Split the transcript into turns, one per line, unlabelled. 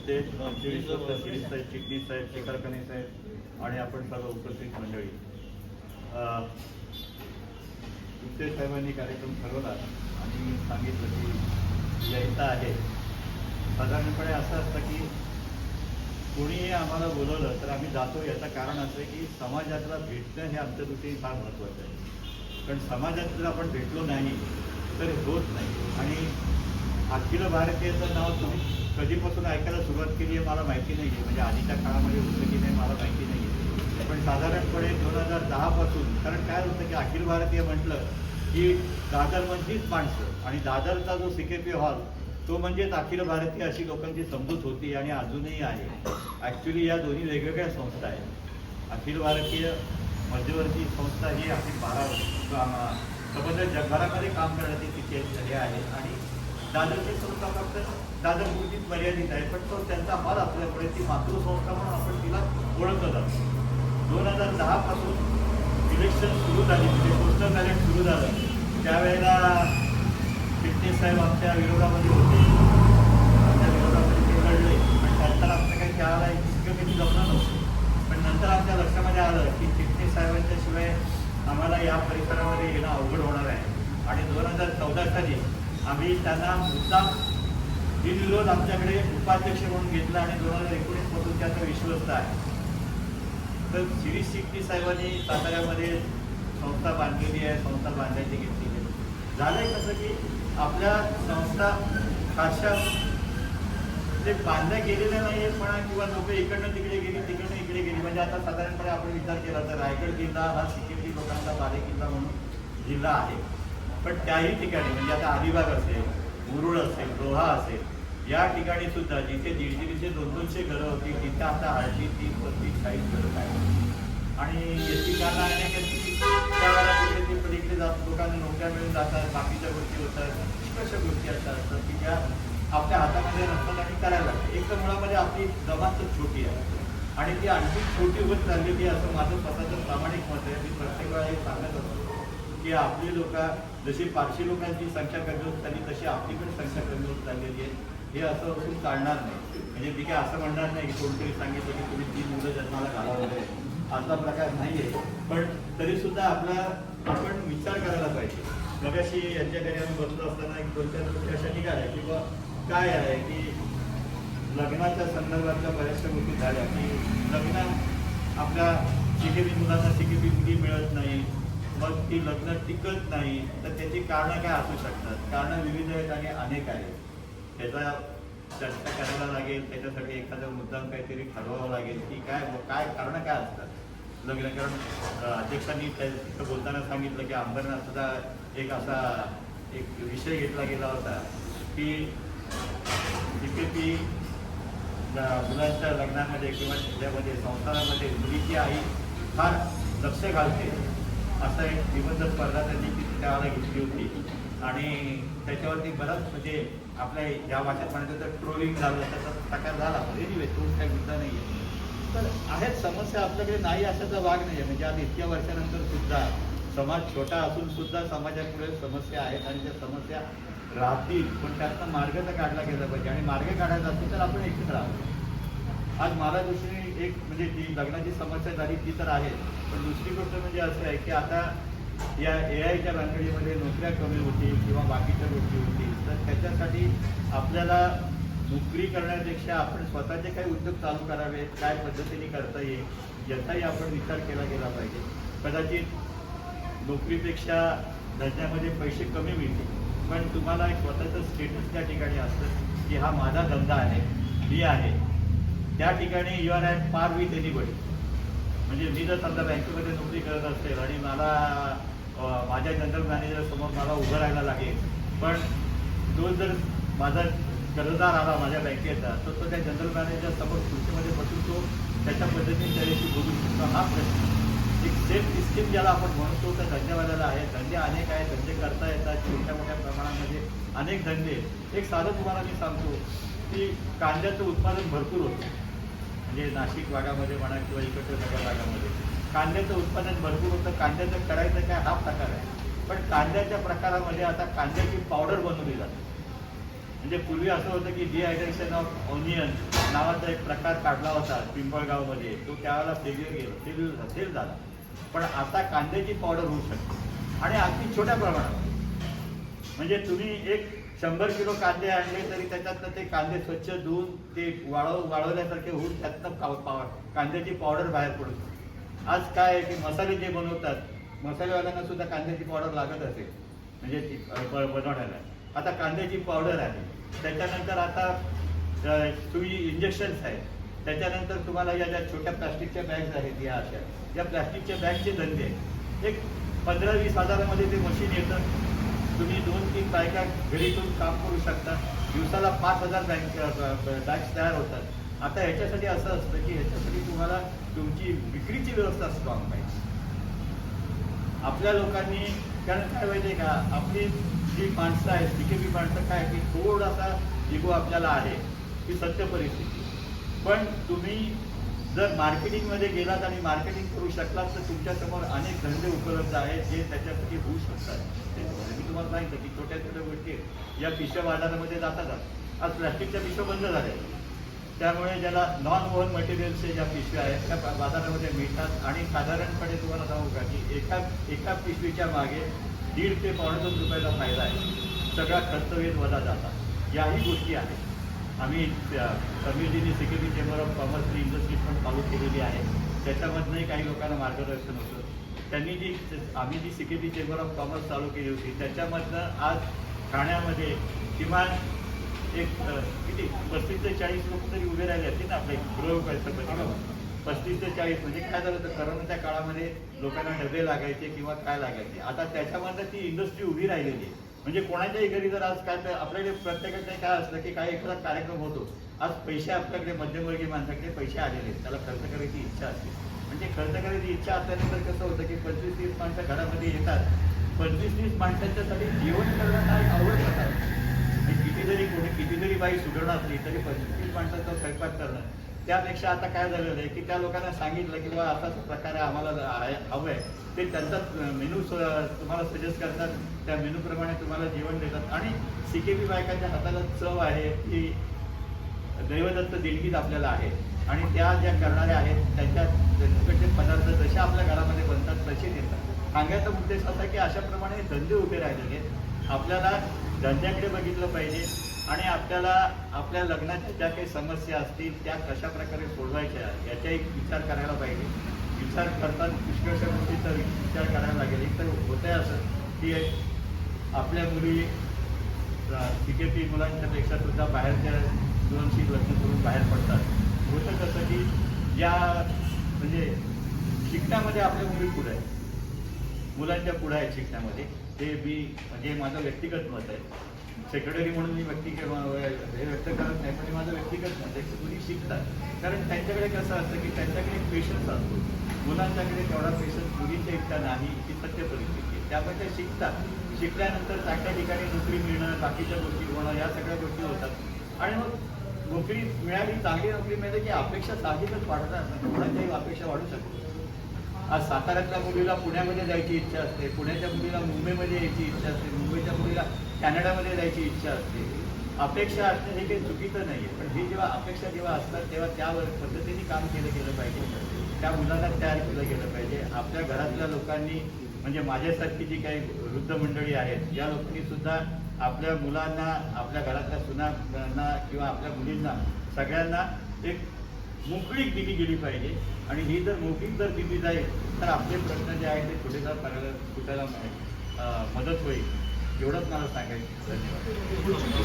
नमस्ते. Series साहेब, चिटणीस साहेब, शेखर कणे साहेब आणि आपण सर्व उपस्थित मंडळी. गुप्ते साहेबांनी कार्यक्रम ठरवला आणि सांगितलं की यायचं आहे. साधारणपणे असं असतं की कोणीही आम्हाला बोलवलं तर आम्ही जातो. याचं कारण असं आहे की समाजातला भेटणं हे आमच्या दृष्टीने फार महत्त्वाचं आहे. कारण समाजात जर आपण भेटलो नाही तर होत नाही. आणि अखिल भारतीयचं नाव तुम्ही कधीपासून ऐकायला सुरुवात केली आहे मला माहिती नाही आहे. म्हणजे आधीच्या काळामध्ये होतं की नाही मला माहिती नाही आहे. पण साधारणपणे 2010 पासून, कारण काय होतं की अखिल भारतीय म्हटलं की दादरमधलीच माणसं आणि दादरचा जो CKP हॉल तो म्हणजेच अखिल भारतीय अशी लोकांची समजूत होती आणि अजूनही आहे. ॲक्च्युली या दोन्ही वेगवेगळ्या संस्था आहेत. अखिल भारतीय मध्यवर्ती संस्था ही आपली 12 सबंध जगभरामध्ये काम करण्याची तिथे हे आहे आणि दादरची संस्था फक्त दादरपुरतीच मर्यादित आहे. पण तो त्यांचा हॉल असल्यामुळे ती मातृसंस्था म्हणून आपण तिला ओळखलं जातो. 2010 पासून इलेक्शन सुरू झाली, म्हणजे पोस्टल बॅलेट सुरू झालं त्यावेळेला चिटणीस साहेब आमच्या विरोधामध्ये होते. आमच्या विरोधामध्ये ते लढले आणि नंतर आमचं काही त्याला इतकं काही जमलं नव्हतं. पण नंतर आमच्या लक्षामध्ये आलं की चिटणीस साहेबांच्या शिवाय आम्हाला या परिसरामध्ये येणं अवघड होणार आहे. आणि 2014 साली आम्ही त्यांना मुद्दाम बिनविरोध आमच्याकडे उपाध्यक्ष म्हणून घेतला आणि 2019 पासून त्याचा विश्वस्त आहे. तर शिरीष चिटणीस साहेबांनी साताऱ्यामध्ये संस्था बांधलेली आहे. संस्था बांधायची घेतलेली आहे. झालंय कसं की आपल्या संस्था फारशा ते बांधल्या गेलेल्या नाही आहेत म्हणा, किंवा लोक इकडनं तिकडे गेली तिकडनं इकडे गेली. म्हणजे आता साधारणपणे आपण विचार केला तर रायगड जिल्हा हा CKP लोकांचा बालेकिल्ला म्हणून जिल्हा आहे. पण त्याही ठिकाणी म्हणजे आता अलिबाग असेल, मुरुड असेल, रोहा असेल, या ठिकाणी सुद्धा जिथे 150-200 200 घरं होती तिथे आता हळदी 30-35-40 घरं आहेत. आणि याची कारण आहे की त्यावेळेला कुठे ते पलीकडे जात लोकांना नोकऱ्या मिळून जातात, बाकीच्या गोष्टी होतात, कशा गोष्टी अशा असतात की ज्या आपल्या हातामध्ये नसतात आणि करायला लागतात. एक तर मुळामध्ये आपली जमातच छोटी आहे आणि ती आणखी छोटी होत चाललेली आहे असं माझं स्वतःचं प्रामाणिक मत आहे. मी प्रत्येक वेळा हे सांगत असतो की आपली लोक जशी पारशी लोकांची संख्या कमी होत चालली तशी आपली पण संख्या कमी होत चाललेली आहे. हे असं असून चालणार नाही. म्हणजे ती काय असं म्हणणार नाही की कोणतरी सांगितलं की तुम्ही 3 मुलं जन्माला घालावं आहे, असा प्रकार नाही आहे. पण तरीसुद्धा आपला आपण विचार करायला पाहिजे. मगाशी यांच्या घरी आम्ही बसलो असताना एक 2-4 गोष्टी अशा निघाल्या की बा काय आहे की लग्नाच्या संदर्भातल्या बऱ्याचशा गोष्टी झाल्या की लग्न आपल्या CKP मुलांना CKP मुली मिळत नाही, मग ती लग्न टिकत नाही. तर त्याची कारणं काय असू शकतात? कारणं विविध आहेत आणि अनेक आहेत. त्याचा चर्चा करायला लागेल. त्याच्यासाठी एखादा मुद्दाम काहीतरी ठरवावं लागेल की काय कारणं काय असतात लग्न. कारण अध्यक्षांनी तिथं बोलताना सांगितलं की अंबरनाथ सुद्धा एक असा एक विषय घेतला गेला होता की CKP मुलांच्या लग्नामध्ये किंवा त्यामध्ये संसारामध्ये मुलीची आई फार लक्ष घालते. असा एक निबंध स्पर्धा त्यांनी त्यावेळेला घेतली होती आणि त्याच्यावरती बराच म्हणजे आपल्या ज्या भाषेत म्हणायचं तर ट्रोलिंग झालं, त्याचा प्रकार झाला. एनिवे तो काही मुद्दा नाही आहे. तर आहेत समस्या आपल्याकडे नाही अशाचा भाग नाही आहे. म्हणजे आज इतक्या वर्षानंतर सुद्धा समाज छोटा असून सुद्धा समाजापुढे समस्या आहेत आणि त्या समस्या राहतील. पण त्यातनं मार्ग तर काढला गेला पाहिजे आणि मार्ग काढायचा असेल तर आपण एकत्र आहोत. आज मला दुसरी एक म्हणजे ती लग्नाची समस्या झाली ती तर आहे. पण दुसरी गोष्ट म्हणजे असं आहे की आता या AIच्या भानगडीमध्ये नोकऱ्या कमी होतील किंवा बाकीच्या गोष्टी होतील. तर त्याच्यासाठी आपल्याला नोकरी करण्यापेक्षा आपण स्वतःचे काही उद्योग चालू करावे, काय पद्धतीने करता येईल याचाही आपण विचार केला गेला पाहिजे. कदाचित नोकरीपेक्षा धंद्यामध्ये पैसे कमी मिळतील पण तुम्हाला एक स्वतःचं स्टेटस त्या ठिकाणी असतं की हा माझा धंदा आहे, मी आहे. त्या ठिकाणी you are at par with anybody. म्हणजे मी जर समजा बँकेमध्ये नोकरी करत असेल आणि मला माझ्या जनरल मॅनेजर समोर मला उभं राहायला लागेल, पण तो जर माझा कर्जदार आला माझ्या बँकेचा तर तो त्या जनरल मॅनेजर समोर खुर्चीमध्ये बसून तो त्याच्या पद्धतीने त्याच्याशी बोलू शकतो. हा प्रश्न एक सेफ सिस्टीम ज्याला आपण म्हणतो तर धंदेवाल्याला आहे. धंदे अनेक आहेत, धंदे करता येतात छोट्या मोठ्या प्रमाणामध्ये अनेक धंदे. एक साधं तुम्हाला मी सांगतो की कांद्याचं उत्पादन भरपूर होतं. म्हणजे नाशिक भागामध्ये म्हणा किंवा इकडच्या सगळ्या भागामध्ये कांद्याचं उत्पादन भरपूर होतं. कांद्याचं करायचं काय हा प्रकार आहे. पण कांद्याच्या प्रकारामध्ये आता कांद्याची पावडर बनवली जाते. म्हणजे पूर्वी असं होतं की डिहायड्रेशन ऑफ ऑनियन नावाचा एक प्रकार काढला होता पिंपळगावमध्ये, तो त्यावेळेला फेल झाला. पण आता कांद्याची पावडर होऊ शकते आणि अगदी छोट्या प्रमाणामध्ये. म्हणजे तुम्ही एक 100 किलो कांदे आणले तरी त्याच्यातनं ते कांदे स्वच्छ धुवून ते वाळवल्यासारखे होऊन त्यातनं कांद्याची पावडर बाहेर पडू शकते. आज काय आहे की मसाले जे बनवतात, मसालेवाल्यांना सुद्धा कांद्याची पावडर लागत असेल म्हणजे ती बनवण्याला. आता कांद्याची पावडर आहे, त्याच्यानंतर आता सुई इंजेक्शन्स आहेत, त्याच्यानंतर तुम्हाला या ज्या छोट्या प्लास्टिकच्या बॅग्स आहेत, या अशा या प्लास्टिकच्या बॅगचे धंदे आहेत. एक 15-20 हजारामध्ये ते मशीन येतं, तुम्ही 2-3 बायका घरीतून काम करू शकता, दिवसाला 5,000 बॅग्स तयार होतात. आता ह्याच्यासाठी असं असतं की ह्याच्यासाठी तुम्हाला तुमची विक्रीची व्यवस्था स्ट्रॉंग पाहिजे. आपल्या लोकांनी, कारण काय माहिती का, आपली जी माणसं आहेत बीकेपी माणसं काय की थोडासा इगो आपल्याला आहे, ही सत्य परिस्थिती. पण तुम्ही जर मार्केटिंगमध्ये गेलात आणि मार्केटिंग करू शकलात तर तुमच्यासमोर अनेक धंदे उपलब्ध आहेत जे त्याच्यासाठी होऊ शकतात. मी तुम्हाला सांगितलं की छोट्या छोट्या गोष्टी या पिशव्या बाजारामध्ये जातात. आज प्लॅस्टिकच्या पिशव्या बंद झाल्या, त्यामुळे ज्याला नॉन वोव्हन मटेरियल्सच्या ज्या पिशव्या आहेत त्या बाजारामध्ये मिळतात. आणि साधारणपणे तुम्हाला सांगू का की एका पिशवीच्या मागे 1.5 ते 2.25 रुपयाचा फायदा आहे. सगळा खर्च वेध वजा जातात. याही गोष्टी आहेत. आम्ही समीरजींनी सिकेबी चेंबर ऑफ कॉमर्स इंडस्ट्रीज पण चालू केलेली आहे, त्याच्यामधनंही काही लोकांना मार्गदर्शन होतं. आम्ही जी सिकेबी चेंबर ऑफ कॉमर्स चालू केली होती त्याच्यामधनं आज ठाण्यामध्ये किमान एक किती 35 ते 40 लोक तरी उभे राहिले असतील ना आपल्या गृहपरिषदेमध्ये. 35 ते 40 म्हणजे काय झालं तर करोनाच्या काळामध्ये लोकांना डबे लागायचे किंवा काय लागायचे. आता त्याच्यामधनं ती इंडस्ट्री उभी राहिलेली आहे. म्हणजे कोणाच्याही घरी जर आज काय तर आपल्याकडे प्रत्येकाकडे काय असतं की काही एखादा कार्यक्रम होतो, आज पैसे आपल्याकडे मध्यमवर्गीय माणसाकडे पैसे आलेले आहेत, त्याला खर्च करायची इच्छा असते. म्हणजे खर्च करायची इच्छा असल्यानंतर कसं होतं की 25-30 माणसं घरामध्ये येतात. 25-30 माणसांच्यासाठी जेवण करणं काय आवड नसतात. किती जरी बाई सुधारणा असली तरी 25-30 माणसाचा स्वयंपाक करणं, त्यापेक्षा आता काय झालेलं आहे की त्या लोकांना सांगितलं की बाबा असाच प्रकारे आम्हाला हवं आहे, ते त्यांचा मेनू तुम्हाला सजेस्ट करतात, त्या मेनूप्रमाणे तुम्हाला जेवण देतात. आणि सिकेबी बायकांच्या हाताला चव आहे ती दैवदत्त देणगीच आपल्याला आहे. आणि त्या ज्या करणाऱ्या आहेत त्यांच्याकडचे पदार्थ जसे आपल्या घरामध्ये बनतात तसे देतात. सांगायचा उद्देश असा की अशाप्रमाणे धंदे उभे राहिलेले आहेत. आपल्याला धंद्याकडे बघितलं पाहिजे आणि आपल्याला आपल्या लग्नाच्या ज्या काही समस्या असतील त्या कशा प्रकारे सोडवायच्या याचा एक विचार करायला पाहिजे. विचार करताना पुष्कळशा गोष्टीचा विचार करायला लागेल. एक तर होतं आहे असं की आपल्या मुली सिकेपी मुलांच्या पेक्षा सुद्धा बाहेरच्या मुलांशी लग्न करून बाहेर पडतात. होतं कसं की या म्हणजे शिकण्यामध्ये आपल्या मुली पुढे आहेत, मुलांच्या पुढे आहेत शिकण्यामध्ये. ते म्हणजे माझं व्यक्तिगत मत आहे. सेक्रेटरी म्हणून मी व्यक्त करत नाही, पण माझं व्यक्तिगत मत आहे की मुली शिकतात. कारण त्यांच्याकडे कसं असतं की त्यांच्याकडे एक पेशन्स असतो, मुलांच्याकडे तेवढा पेशन्स मुलींच्या इतका नाही, ही सत्य परिस्थिती आहे. त्यामुळे ते शिकतात. शिकल्यानंतर चांगल्या ठिकाणी नोकरी मिळणं, बाकीच्या गोष्टी होणं, या सगळ्या गोष्टी होतात. आणि मग नोकरी मिळाली, चांगली नोकरी मिळाली की अपेक्षा साहजिकच वाढतात. कोणाच्याही अपेक्षा वाढू शकते. आज साताऱ्यातल्या मुलीला पुण्यामध्ये जायची इच्छा असते, पुण्याच्या मुलीला मुंबईमध्ये यायची इच्छा असते, मुंबईच्या मुलीला कॅनडामध्ये जायची इच्छा असते. अपेक्षा असणं हे काही चुकीचं नाही आहे, पण ही जेव्हा अपेक्षा जेव्हा असतात तेव्हा त्यावर पद्धतीने काम केलं गेलं पाहिजे. त्या मुलांना तयार केलं गेलं पाहिजे. आपल्या घरातल्या लोकांनी म्हणजे माझ्यासारखी जी काही वृद्ध मंडळी आहेत या लोकांनी सुद्धा आपल्या मुलांना, आपल्या घरातल्या सुनांना किंवा आपल्या मुलींना सगळ्यांना एक मोकळीक दिली गेली पाहिजे. आणि ही जर मोकळीक जर दिली जाईल तर आपले प्रश्न जे आहेत ते थोडेफार सुटायला मदत होईल. एवढंच मला सांगायचं. धन्यवाद.